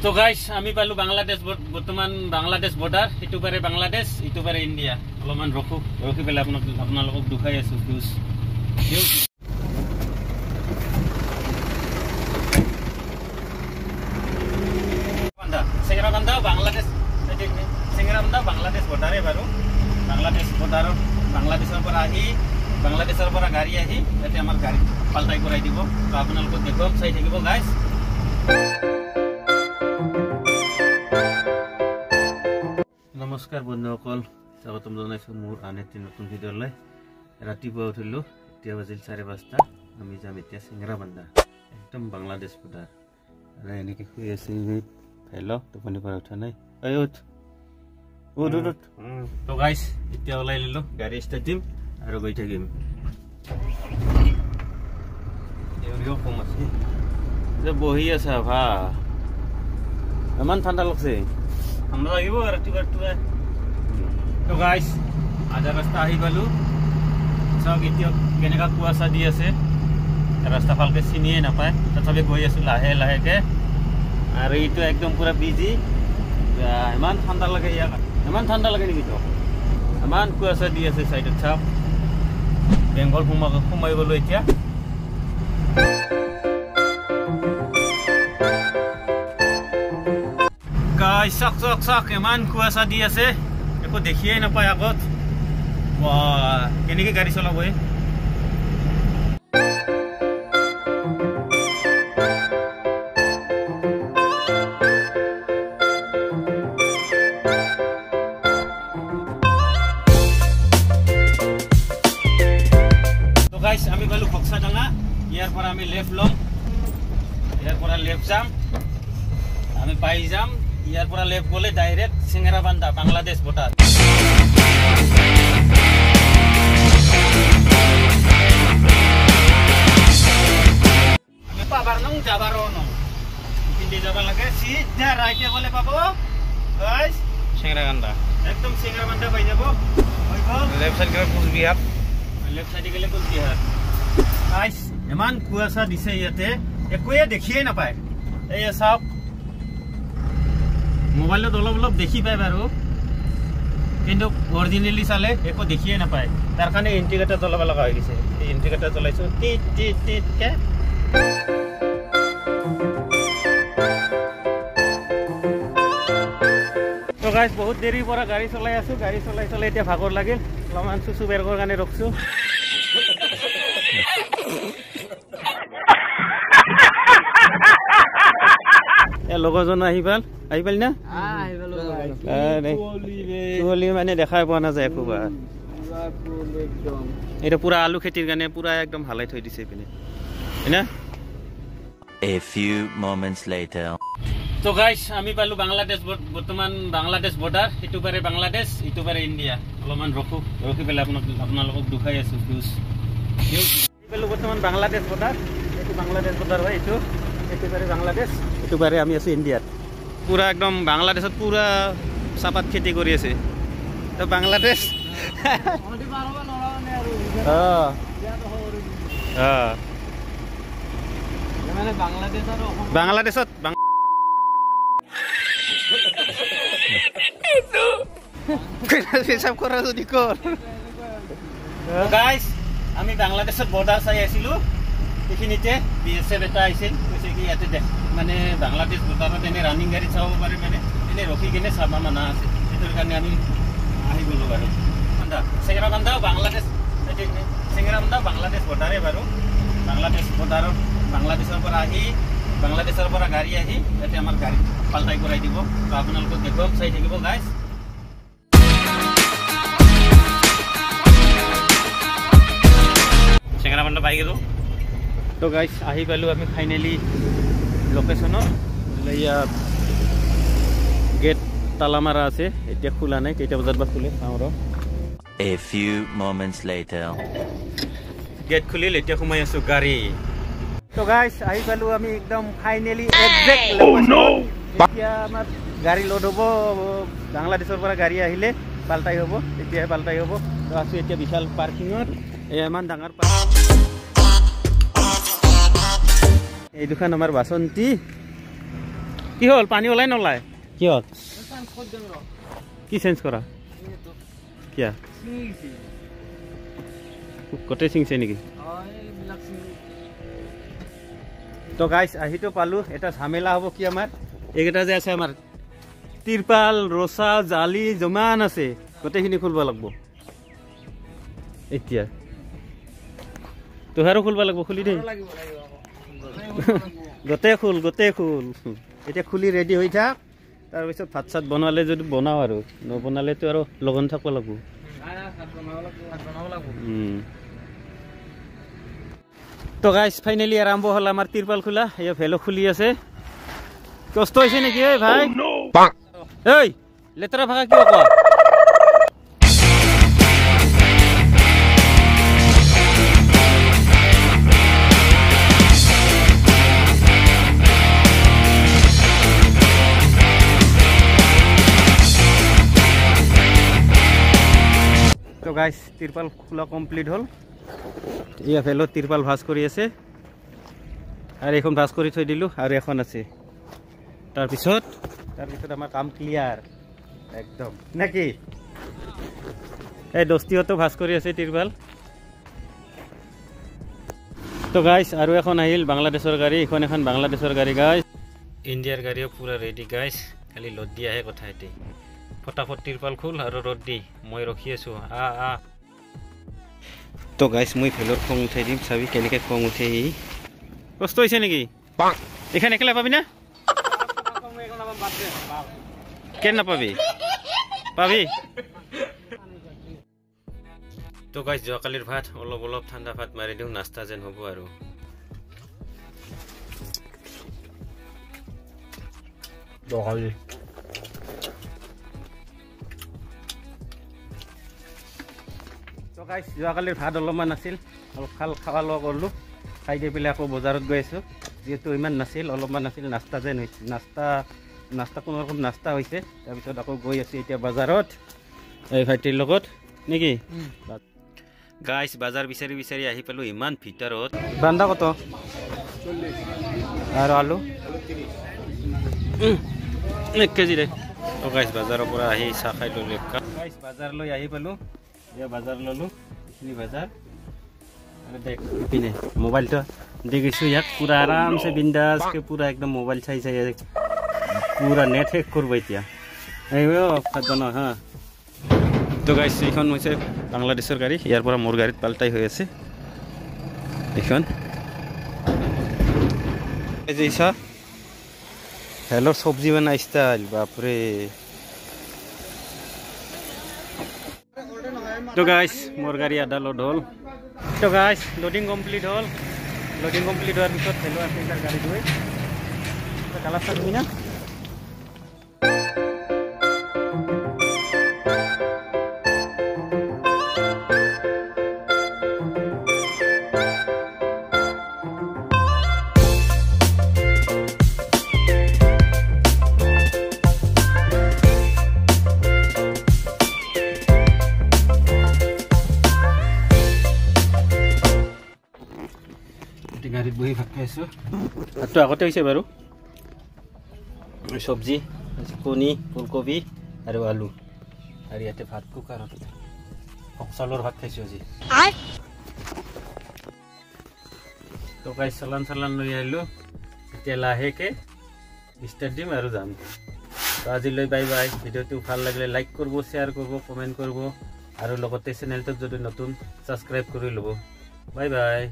তো গাইস আমি পালো বাংলাদেশ বৰ্তমান বাংলাদেশ বৰ্ডাৰ ইটো পাৰে বাংলাদেশ ইটো পাৰে ইন্ডিয়া অলপমান ৰখি পেলাই আপোনালোকক দুখাই আছো ভিউজ সেংৰাবান্ধা বাংলাদেশ বৰ্ডাৰে বাৰু বাংলাদেশৰ পৰা আহি বাংলাদেশৰ পৰা গাড়ী আহি ইয়াতে আমাৰ গাড়ী পাল্টাই কৰাই দিব তো আপোনালোকক দেখুৱাম চাই থাকিব গাইস নমস্কাৰ বন্ধুসকল স্বাগতম জনাইছো মোৰ আন এটি নতুন ভিডিঅ'লৈ ৰাতিপুৱা উঠিলো এতিয়া বাজিল 5:30 আমি যাম এতিয়া সেংৰাবান্ধা একদম বাংলাদেশ বৰ্ডাৰ আৰু এনেকৈ শুই আছে হেল্ল' টোপনি পৰা উঠা নাই উঠ তো গাইস এতিয়া ওলাই লিলো গাড়ী ষ্টাৰ্ট দিম আৰু গৈ থাকিম এৰিও কম আছে যে বহি আছে ভা ইমান ঠাণ্ডা লাগছে আমৰা লাগিব ৰাতিপুৱা তো গাইস আধা ৰাস্তা আহি গলো সব এতিয়া কেনেকা কুয়াশা দি আছে ৰাস্তা ভালকে চিনিয়ে নাপায় তথাপি গৈ আছো লাহে লাহেকে আৰু এইটো একদম পুৰা বিজি ইমান ঠাণ্ডা লাগে নেকি তো ইমান কুয়াশা দি আছে সাইডত চাপ বেংগল সোমাই গলো এতিয়া গাইস চক ইমান কুয়াশা দি আছে একো দেখিয়ে নাপায় আগত কেনেকে গাড়ী চলাব আমি গলো বক্সাডাঙ্গা ইয়াৰ পৰা আমি লেফট লম ইয়াৰ পৰা লেফট যাম আমি পাই যাম ইয়াৰ পৰা লেফট গলে ডাইৰেক্ট সেংৰাবান্ধা বাংলাদেশ বৰ্ডাৰ আমি পাবাৰ নং যাবাৰও নং কিন্তু যাব লাগে সিধা ৰাইটে গলে পাবো গাইস সেংৰাবান্ধা একদম সেংৰাবান্ধা পাই যাব লেফট সাইড গলে কুচবিহাৰ গাইস ইমান কুয়াশা দিছে ইয়াতে একোৱে দেখিয়ে নাপায় এই সব মোবাইলত অলপ দেখি পায় বাৰু কিন্তু অৰিজিনালি চালে একো দেখিয়ে নাপায় তাৰ কাৰণে ইন্ডিকেটৰ জ্বলাব লগা হৈ গৈছে এই ইন্ডিকেটৰ জ্বলাইছো টিট কে তো গাইস বহুত দেৰিৰ পৰা গাড়ী চলাই আছো গাড়ী চলাই এতিয়া ভাগৰ লাগিল অলপমান চুচু বেৰগৰ কাৰণে ৰখছো লগৰজন আহি পাল না মানে দেখাই পোৱা নাযায় একোবা এটা পুৰা আলু খেতিৰ কাৰণে পুৰা একদম হালাই থৈ দিছে পিনে না A few moments later. তো গাইস আমি পালো বাংলাদেশ বর্তমান বাংলাদেশ বর্ডার ইটো পারে বাংলাদেশ ইটো পারে ইন্ডিয়া অলপমান ৰখি পেলাই আপোনালোকক দুখাই আছো ভিউজ পালো বর্তমান বাংলাদেশ বর্ডার এইটো বাংলাদেশ বর্ডার হয় ইটো পারে বাংলাদেশ ইটো পারে আমি আছো ইন্ডিয়াত পুরা একদম বাংলাদেশত পুরা চাপাত খেতি কৰি আছে তো বাংলাদেশ বাংলাদেশত হিসাব কৰা যদি কৰ গাইস আমি বাংলাদেশত বৰ্ডাৰ চাই আছিলো এইখিনিতে বিএসএফ এটা আহিছিল কৈছে কি ইয়াতে দেখ মানে বাংলাদেশ বৰ্ডাৰত এনে ৰানিং গাড়ী চাব পাৰে মানে এনে ৰখি কিনে চাব মানা আছে সেইটোৰ কাৰণে আমি আহি গলো বাৰু সেংৰাবান্ধা বাংলাদেশ বৰ্ডাৰে বাৰু বাংলাদেশৰ পৰা আহি বাংলাদেশৰ পৰা গাড়ী আহি ইয়াতে আমাৰ গাড়ী পাল্টাই কৰাই দিব তো আপোনালোকক দেখুৱাম চাই থাকিব গাইস সেংৰাবান্ধা পাই গলো তো গাইস আহি পালো আমি ফাইনালি লোকেশনত ইয়াত গেট তালা মাৰা আছে এতিয়া খোলা নাই কেইটা বজাত বা খুলে চাওঁ ৰ A few moments later. Gate খুলিল এতিয়া সোমাই আছো গাড়ী তো গাইস আহি পালো আমি একদম ফাইনালি এক্সাক্ট লোকেশন এতিয়া আমাৰ গাড়ী লোড হ'ব বাংলাদেশৰ পৰা গাড়ী আহিলে পাল্টাই হ'ব এতিয়া পাল্টাই হ'ব তো আছো এতিয়া বিশাল পাৰ্কিঙত ইমান ডাঙৰ এই দুখন আমাৰ বাসন্তী কি হল পানী ওলাই নলাই কি হল কি চেঞ্জ কৰা কিয়া গোটেই চিংছে নেকি তো গাইছ আহিতো পালো এটা ঝামেলা হ'ব কি আমাৰ এইকেইটা যে আছে আমাৰ তিৰপাল ৰচা জালি জমান আছে গোটেইখিনি খুলব লাগিব এতিয়া তোহাৰো খুলব লাগিব খুলি দে গোটেই খুল এতিয়া খুলি ৰেডি হৈ থাক তাৰপিছত ভাত চাত বনালে যদি বনাও আৰু নবনালেতো আৰু লগন থাকিব লাগিব তো গাইছ ফাইনেলি আৰম্ভ হ'ল আমাৰ তিৰপাল খোলা এয়া ভেলো খুলি আছে কষ্ট হৈছে নেকি ঐ ভাই ঐ লেতেৰা ভাষা কিয় কোৱা তো গাইছ তিৰপাল খোলা কমপ্লিট হ'ল এয়া ভেলত তিৰপাল ভাজ কৰি আছে আৰু এখন ভাজ কৰি থৈ দিলোঁ আৰু এখন আছে তাৰপিছত আমাৰ কাম ক্লিয়াৰ একদম নাকি এই দস্তিহঁতো ভাজ কৰি আছে তিৰপাল তো গাইছ আৰু এখন আহিল বাংলাদেশৰ গাড়ী এখন বাংলাদেশৰ গাড়ী গাইছ ইণ্ডিয়াৰ গাড়ীও পুৰা ৰেডি গাইছ খালি লোড দি আহে কথা এটি ফটাফট তিৰপাল খোল আৰু ৰ'দ দি মই ৰখি আছোঁ তো গাইছ মই ভেলৰ খং উঠাই দিম চাবি কেনেকৈ খং উঠে ই কষ্ট হৈছে নেকি এইখন একেলা পাবি না কেন নাপাবি পাবি তো গাইছ যোৱাকালিৰ ভাত অলপ ঠাণ্ডা ভাত মাৰি দিওঁ নাস্তা যেন হ'ব আৰু গাইছ যোৱাকালিৰ ভাত অলপমান আছিল অলপ খাৱা লোৱা কৰিলোঁ খাই দি পেলাই আকৌ বজাৰত গৈ আছোঁ যিহেতু ইমান নাছিল অলপমান আছিল নাস্তা যেন হৈছে নাস্তা কোনোৰকম নাস্তা হৈছে তাৰপিছত আকৌ গৈ আছোঁ এতিয়া বজাৰত এই ভাইটিৰ লগত নেকি গাইছ বজাৰ বিচাৰি আহি পালোঁ ইমান ভিতৰত বান্দা কত আৰু আলু 1 কেজি দে তো গাইছ বজাৰৰ পৰা আহি চাহ খাই ল'লোঁ গাইছ বজাৰলৈ আহি পালোঁ ये बाजार ललो इतनी बाजार अरे देख पिने मोबाइल तो देखिसु यार पूरा आराम से बिंदास के पूरा एकदम मोबाइल छाई पूरा नेट हैक करबो इतिया एयो खतनो हां तो गाइस এখন হৈছে বাংলাদেশৰ গাড়ী ইয়াৰ পৰা মোৰ গাড়ীত পাল্টাই হৈ আছে এখন এই যে ইসা হেলো সবজি বানাই স্টাইল বাপ রে তো গাইছ মোর গাড়ি আধা লোড হল তো গাইছ লোডিং কমপ্লিট হওয়ার পিছত হেলো আছে তার গাড়ি ধুই তো কালারটা তুমি না গাড়ীত বহি ভাত খাইছোঁ ভাতটো আগতে হৈছে বাৰু চব্জি কণী ফুলকবি আৰু আলু আৰু ইয়াতে ভাত কুকাৰত চাউলৰ ভাত খাইছোঁ আজি তো গাইছ চালান লৈ আহিলোঁ এতিয়া লাহেকৈ ষ্টাৰ্ট দিম আৰু যাম তো আজিলৈ বাই বাই ভিডিঅ'টো ভাল লাগিলে লাইক কৰিব শ্বেয়াৰ কৰিব কমেণ্ট কৰিব আৰু লগতে চেনেলটোক যদি নতুন ছাবস্ক্ৰাইব কৰি ল'ব বাই বাই